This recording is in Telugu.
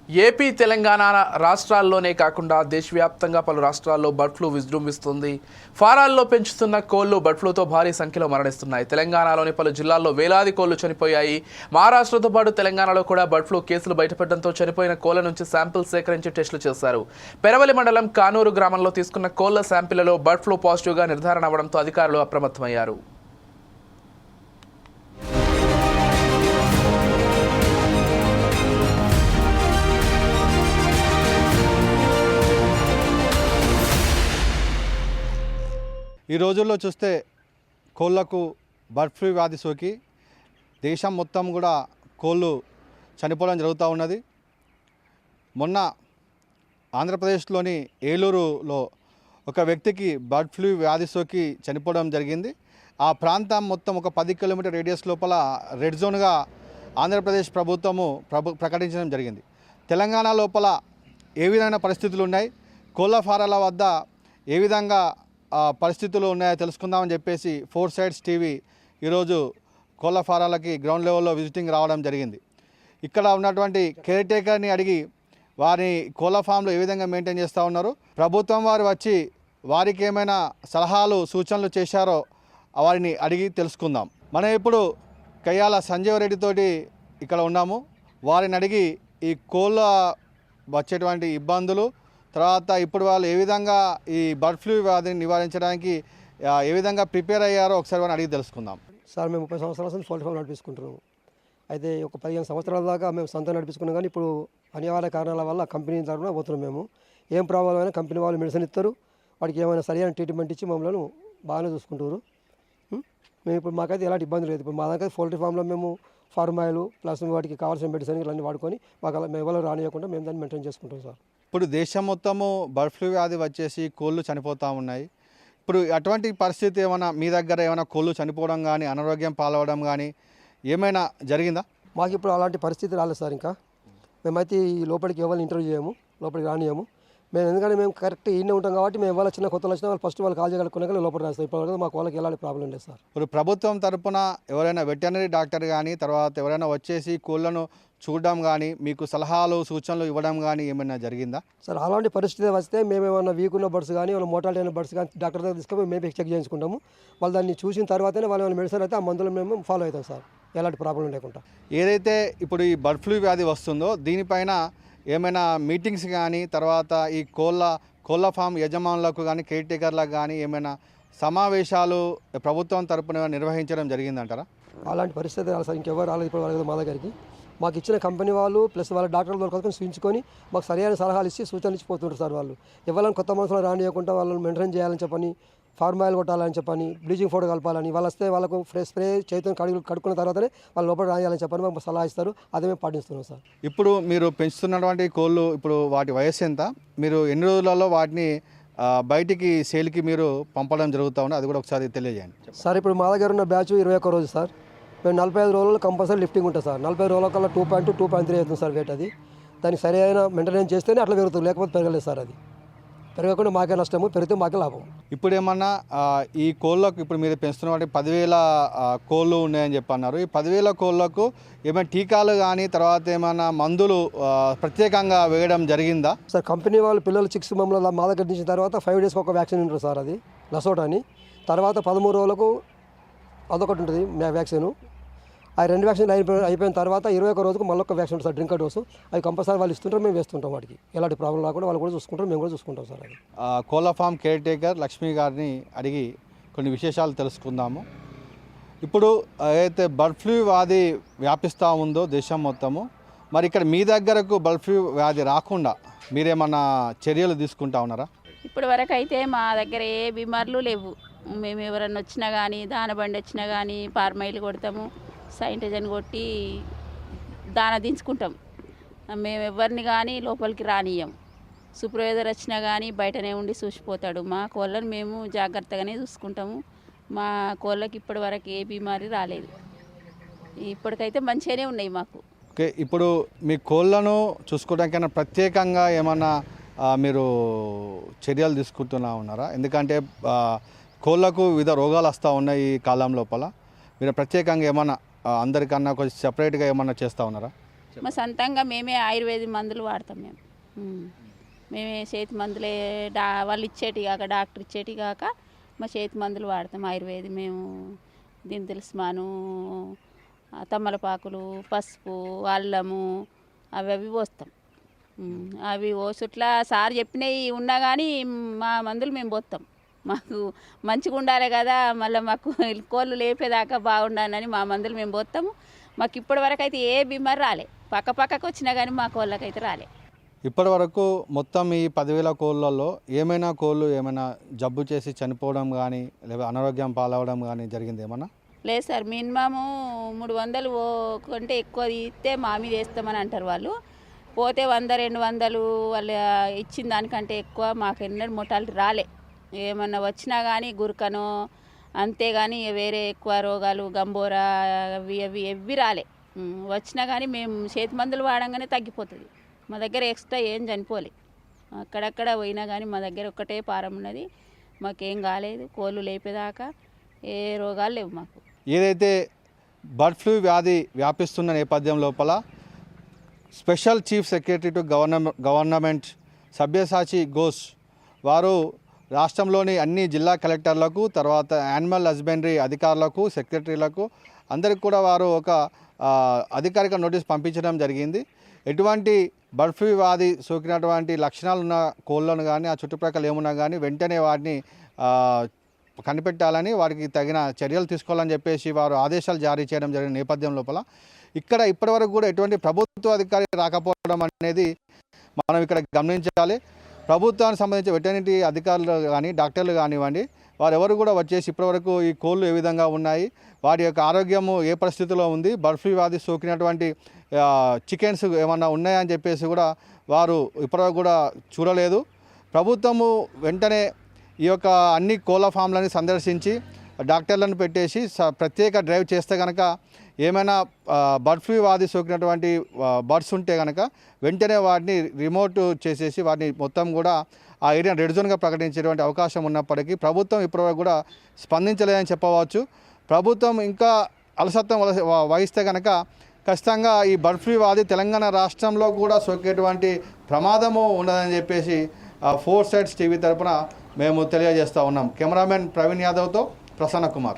ఏపీ తెలంగాణ రాష్ట్రాల్లోనే కాకుండా దేశవ్యాప్తంగా పలు రాష్ట్రాల్లో బర్డ్ ఫ్లూ విజృంభిస్తుంది. ఫారాల్లో పెంచుతున్న కోళ్లు బర్డ్ ఫ్లూతో భారీ సంఖ్యలో మరణిస్తున్నాయి. తెలంగాణలోని పలు జిల్లాల్లో వేలాది కోళ్లు చనిపోయాయి. మహారాష్ట్రతో పాటు తెలంగాణలో కూడా బర్డ్ ఫ్లూ కేసులు బయటపడడంతో చనిపోయిన కోళ్ల నుంచి శాంపిల్ సేకరించి టెస్టులు చేశారు. పెరవలి మండలం కానూరు గ్రామంలో తీసుకున్న కోళ్ల శాంపిళ్లలో బర్డ్ ఫ్లూ పాజిటివ్గా నిర్ధారణ అవ్వడంతో అధికారులు అప్రమత్తమయ్యారు. ఈ రోజుల్లో చూస్తే కోళ్లకు బర్డ్ ఫ్లూ వ్యాధి సోకి దేశం మొత్తం కూడా కోళ్ళు చనిపోవడం జరుగుతూ ఉన్నది. మొన్న ఆంధ్రప్రదేశ్లోని ఏలూరులో ఒక వ్యక్తికి బర్డ్ ఫ్లూ వ్యాధి సోకి చనిపోవడం జరిగింది. ఆ ప్రాంతం మొత్తం ఒక 10 కిలోమీటర్ రేడియస్ లోపల రెడ్ జోన్గా ఆంధ్రప్రదేశ్ ప్రభుత్వము ప్రకటించడం జరిగింది. తెలంగాణ లోపల ఏ విధమైన పరిస్థితులు ఉన్నాయి, కోళ్ళ ఫారాల వద్ద ఏ విధంగా పరిస్థితులు ఉన్నాయో తెలుసుకుందామని చెప్పేసి 4 సైడ్స్ టీవీ ఈరోజు కోళ్ళ ఫారాలకి గ్రౌండ్ లెవెల్లో విజిటింగ్ రావడం జరిగింది. ఇక్కడ ఉన్నటువంటి కేర్ టేకర్ని అడిగి వారి కోళ్ళ ఫామ్లో ఏ విధంగా మెయింటైన్ చేస్తూ ఉన్నారు, ప్రభుత్వం వారు వచ్చి వారికి ఏమైనా సలహాలు సూచనలు చేశారో వారిని అడిగి తెలుసుకుందాం. మనం ఇప్పుడు కయ్యాల సంజీవ్ రెడ్డితోటి ఇక్కడ ఉన్నాము. వారిని అడిగి ఈ కోళ్ళ వచ్చేటువంటి ఇబ్బందులు, తర్వాత ఇప్పుడు వాళ్ళు ఏ విధంగా ఈ బర్డ్ ఫ్లూ వ్యాధిని నివారించడానికి ఏ విధంగా ప్రిపేర్ అయ్యారో ఒకసారి వారిని అడిగి తెలుసుకుందాం. సార్, మేము 30 సంవత్సరాల నుంచి పౌల్ట్రీ ఫామ్ నడిపించుకుంటున్నాము. అయితే ఒక 15 సంవత్సరాల దాకా మేము సొంతంగా నడిపించుకున్నాం. కానీ ఇప్పుడు అనివార్య కారణాల వల్ల కంపెనీ తరఫున పోతున్నాం. మేము ఏం ప్రాబ్లం అయినా కంపెనీ వాళ్ళు మెడిసిన్ ఇస్తారు, వాటికి ఏమైనా సరైన ట్రీట్మెంట్ ఇచ్చి మమ్మల్ని బాగానే చూసుకుంటారు. మేము ఇప్పుడు మాకైతే ఎలాంటి ఇబ్బంది లేదు. ఇప్పుడు మా దగ్గర పౌల్ట్రీ ఫామ్లో మేము ఫార్మ్ ఆయిల్ ప్లస్ వాటికి కావాల్సిన మెడిసిన్ ఇవన్నీ వాడుకొని మాకు అలా మేము ఎవరు రానియకుండా మేము దాన్ని మెయింటైన్ చేసుకుంటాం సార్. ఇప్పుడు దేశం మొత్తము బర్డ్ ఫ్లూ వ్యాధి వచ్చేసి కోళ్ళు చనిపోతూ ఉన్నాయి. ఇప్పుడు అటువంటి పరిస్థితి ఏమైనా మీ దగ్గర ఏమైనా కోళ్ళు చనిపోవడం కానీ అనారోగ్యం పాలవడం కానీ ఏమైనా జరిగిందా? మాకు ఇప్పుడు అలాంటి పరిస్థితి రాలేదు సార్. ఇంకా మేమైతే ఈ లోపలికి ఎవరిని ఇంటర్వ్యూ చేయము, లోపలికి రానియము. మేము ఎందుకంటే మేము కరెక్ట్ ఈయనే ఉంటాం కాబట్టి మేము ఎవరు చిన్న కొత్తలు వచ్చినా వాళ్ళు ఫస్ట్ వాళ్ళు కాల్ చేయగలుగుకున్నాక లోపల రాస్తాం. ఇప్పుడు మాకు వాళ్ళకి ఎలాంటి ప్రాబ్లం లేదు సార్. ఇప్పుడు ప్రభుత్వం తరపున ఎవరైనా వెటర్నరీ డాక్టర్ కానీ తర్వాత ఎవరైనా వచ్చేసి కోళ్ళను చూడడం కానీ మీకు సలహాలు సూచనలు ఇవ్వడం కానీ ఏమైనా జరిగిందా సార్? అలాంటి పరిస్థితి వస్తే మేము ఏమైనా వీక్ ఉన్న బర్డ్స్ కానీ ఏమైనా మోటాలిటీ అయిన బర్డ్స్ కానీ డాక్టర్ దగ్గర తీసుకొని మేము చెక్ చేయించుకుంటాము. వాళ్ళు దాన్ని చూసిన తర్వాతనే వాళ్ళు ఏమైనా మెడిసిన్ అయితే ఆ మందులు మేము ఫాలో అవుతాం సార్, ఎలాంటి ప్రాబ్లం లేకుండా. ఏదైతే ఇప్పుడు ఈ బర్డ్ ఫ్లూ వ్యాధి వస్తుందో దీనిపైన ఏమైనా మీటింగ్స్ కానీ తర్వాత ఈ కోళ్ళ ఫామ్ యజమానులకు కానీ కేర్ టేకర్లకు కానీ ఏమైనా సమావేశాలు ప్రభుత్వం తరపున నిర్వహించడం జరిగిందంటారా? అలాంటి పరిస్థితి రాలేదు సార్. ఇంకెవరు రాలేదు ఇప్పుడు వాళ్ళకి మా దగ్గరికి. మాకు ఇచ్చిన కంపెనీ వాళ్ళు ప్లస్ వాళ్ళ డాక్టర్ల దొరకని చూపించుకొని మాకు సరైన సలహాలు ఇచ్చి సూచనలు ఇచ్చిపోతుంటారు సార్. వాళ్ళు ఎవరైనా కొత్త మనుషులు రానియకుండా వాళ్ళని మెయింటైన్ చేయాలని చెప్పని, ఫార్మ్ ఆయిల్ కొట్టాలని చెప్పని, బ్లీచింగ్ పౌడర్ కలపాలని, వాళ్ళు వస్తే వాళ్ళకు స్ప్రే చేతిని కడుక్కున్న తర్వాతనే వాళ్ళు లోపల రాయాలని చెప్పని మాకు సలహా ఇస్తారు. అదే మేము పాటిస్తున్నాం సార్. ఇప్పుడు మీరు పెంచుతున్నటువంటి కోళ్ళు ఇప్పుడు వాటి వయసు ఎంత, మీరు ఎన్ని రోజులలో వాటిని బయటికి సేల్కి మీరు పంపడం జరుగుతూ ఉంది, అది కూడా ఒకసారి తెలియజేయండి సార్. ఇప్పుడు మా దగ్గర ఉన్న బ్యాచ్ 21 రోజు సార్. మేము 45 రోజుల్లో కంపల్సరీ లిఫ్టింగ్ ఉంటుంది సార్. 40 రోజుల కల్లా 2.2, 2.3 అవుతుంది సార్ వెయిట్. అది దానికి సరైన మెయింటెనెన్స్ చేస్తేనే అట్లా పెరుగుతుంది, లేకపోతే పెరగలేదు సార్. అది పెరగకుండా మాకే నష్టము, పెరిగితే మాకే లాభం. ఇప్పుడు ఏమన్నా ఈ కోళ్ళకు ఇప్పుడు మీరు పెంచుతున్న వాటి 10,000 కోళ్ళు ఉన్నాయని చెప్పి అన్నారు. ఈ 10,000 కోళ్ళకు ఏమైనా టీకాలు కానీ తర్వాత ఏమైనా మందులు ప్రత్యేకంగా వేయడం జరిగిందా సార్? కంపెనీ వాళ్ళు పిల్లలు 6 మమ్మల్ని మా దగ్గర దించిన తర్వాత 5 డేస్కి ఒక వ్యాక్సిన్ ఉంటుంది సార్, అది లసోటా అని. తర్వాత 13 రోజులకు అదొకటి ఉంటుంది వ్యాక్సిన్. ఆ 2 వ్యాక్సిన్లు అయిపోయిన తర్వాత 21 రోజుకు మళ్ళీ ఒక వ్యాక్సిన్ ఉంటుంది సార్, డ్రింకర్ డోసు. అవి కంపల్సరీ వాళ్ళు ఇస్తుంటారు, మేము వేస్తుంటాం. వాటికి ఎలాంటి ప్రాబ్లం రాకుండా వాళ్ళు కూడా చూసుకుంటారు, మేము కూడా చూసుకుంటాం సార్. అది కోళ్ళ ఫామ్ కేర్ టేకర్ లక్ష్మి గారిని అడిగి కొన్ని విశేషాలు తెలుసుకుందాము. ఇప్పుడు ఏదైతే బర్డ్ ఫ్లూ వ్యాధి వ్యాపిస్తూ ఉందో దేశం మొత్తము, మరి ఇక్కడ మీ దగ్గరకు బర్డ్ ఫ్లూ వ్యాధి రాకుండా మీరేమన్నా చర్యలు తీసుకుంటా ఉన్నారా? ఇప్పటి వరకు అయితే మా దగ్గర ఏ బీమార్లు లేవు. మేము ఎవరన్నా వచ్చినా కానీ, దానబండి వచ్చినా కానీ ఫార్మైల్ కొడతాము, సైంటిజన్ కొట్టి దాన దించుకుంటాం. మేము ఎవరిని కానీ లోపలికి రానియం. సూపర్వైజర్ వచ్చినా కానీ బయటనే ఉండి చూసిపోతాడు. మా కోళ్ళని మేము జాగ్రత్తగానే చూసుకుంటాము. మా కోళ్ళకి ఇప్పటి వరకు ఏ బీమారి రాలేదు. ఇప్పటికైతే మంచిగానే ఉన్నాయి మాకు. ఓకే, ఇప్పుడు మీ కోళ్ళను చూసుకోవడానికైనా ప్రత్యేకంగా ఏమన్నా మీరు చర్యలు తీసుకుంటున్నా ఉన్నారా? ఎందుకంటే కోళ్ళకు వివిధ రోగాలు వస్తూ ఉన్నాయి ఈ కాలం లోపల. మీరు ప్రత్యేకంగా ఏమన్నా అందరికన్నా కొంచెం సెపరేట్గా ఏమన్నా చేస్తూ ఉన్నారా? మా సొంతంగా మేమే ఆయుర్వేద మందులు వాడతాం మేము. మేమే చేతి మందులే వాళ్ళు ఇచ్చేటి కాక డాక్టర్ ఇచ్చేటి కాక మా చేతి మందులు వాడతాం ఆయుర్వేద. మేము దింతులస్మాను, తమ్మలపాకులు, పసుపు, అల్లము అవి పోస్తాం. అవి ఓసుట్లా సార్ చెప్పినవి ఉన్నా కానీ మా మందులు మేము పోస్తాం. మాకు మంచిగా ఉండాలి కదా, మళ్ళీ మాకు కోళ్ళు లేపేదాకా బాగుండాలని మా మందులు మేము పోస్తాము. మాకు ఇప్పటి వరకు అయితే ఏ బీమారి రాలే, పక్కకు వచ్చినా కానీ మా కోళ్ళకైతే రాలే. ఇప్పటి వరకు మొత్తం ఈ 10,000 కోళ్ళల్లో ఏమైనా కోళ్ళు ఏమైనా జబ్బు చేసి చనిపోవడం కానీ లేదా అనారోగ్యం పాలవడం కానీ జరిగింది ఏమన్నా? లేదు సార్, మినిమము 300 కంటే ఎక్కువ ఇస్తే మా మీద వేస్తామని అంటారు వాళ్ళు. పోతే 100-200 వాళ్ళు ఇచ్చిన దానికంటే ఎక్కువ మాకు ఎన్నడూ మొటాలిటీ రాలే. ఏమన్నా వచ్చినా కానీ గురకనో అంతేగాని వేరే ఎక్కువ రోగాలు గంబోరా అవి రాలే. వచ్చినా కానీ మేము చేతి మందులు వాడంగానే తగ్గిపోతుంది. మా దగ్గర ఎక్స్ట్రా ఏం చనిపోలే. అక్కడక్కడ పోయినా కానీ మా దగ్గర ఒక్కటే పారం ఉన్నది, మాకేం కాలేదు. కోళ్ళు లేపేదాకా ఏ రోగాలు లేవు మాకు. ఏదైతే బర్డ్ ఫ్లూ వ్యాధి వ్యాపిస్తున్న నేపథ్యం లోపల special chief secretary to government Sabyasachi Ghosh వారు రాష్ట్రంలోని అన్ని జిల్లా కలెక్టర్లకు, తర్వాత యానిమల్ హస్బెండరీ అధికారులకు, సెక్రటరీలకు అందరికి కూడా వారు ఒక అధికారిక నోటీస్ పంపించడం జరిగింది. ఎటువంటి బర్డ్ ఫ్లూ వ్యాధి సోకినటువంటి లక్షణాలు ఉన్న కోళ్ళను కానీ ఆ చుట్టుప్రక్కల ఏమున్నా కానీ వెంటనే వాటిని కనిపెట్టాలని, వారికి తగిన చర్యలు తీసుకోవాలని చెప్పేసి వారు ఆదేశాలు జారీ చేయడం జరిగిన నేపథ్యం లోపల ఇక్కడ ఇప్పటివరకు కూడా ఎటువంటి ప్రభుత్వ అధికారి రాకపోవడం అనేది మనం ఇక్కడ గమనించాలి. ప్రభుత్వానికి సంబంధించి వెటర్నరీ అధికారులు కానీ డాక్టర్లు కానివ్వండి, వారు ఎవరు కూడా వచ్చేసి ఇప్పటివరకు ఈ కోళ్ళు ఏ విధంగా ఉన్నాయి, వాటి యొక్క ఆరోగ్యము ఏ పరిస్థితిలో ఉంది, బర్డ్ ఫ్లూ వ్యాధి సోకినటువంటి చికెన్స్ ఏమన్నా ఉన్నాయని చెప్పేసి కూడా వారు ఇప్పటివరకు కూడా చూడలేదు. ప్రభుత్వము వెంటనే ఈ యొక్క అన్ని కోళ్ళ ఫామ్లని సందర్శించి డాక్టర్లను పెట్టేసి ప్రత్యేక డ్రైవ్ చేస్తే కనుక ఏమైనా బర్డ్ ఫ్లూ వ్యాధి సోకినటువంటి బర్డ్స్ ఉంటే కనుక వెంటనే వాటిని రిమోట్ చేసేసి వాటిని మొత్తం కూడా ఆ ఏరియా రెడ్ జోన్గా ప్రకటించేటువంటి అవకాశం ఉన్నప్పటికీ ప్రభుత్వం ఇప్పటివరకు కూడా స్పందించలేదని చెప్పవచ్చు. ప్రభుత్వం ఇంకా అలసత్వం వహిస్తే కనుక ఖచ్చితంగా ఈ బర్డ్ ఫ్లూ వ్యాధి తెలంగాణ రాష్ట్రంలో కూడా సోకేటువంటి ప్రమాదము ఉన్నదని చెప్పేసి 4 Sides టీవీ తరపున మేము తెలియజేస్తూ ఉన్నాం. కెమెరామెన్ ప్రవీణ్ యాదవ్తో ప్రసన్న కుమార్.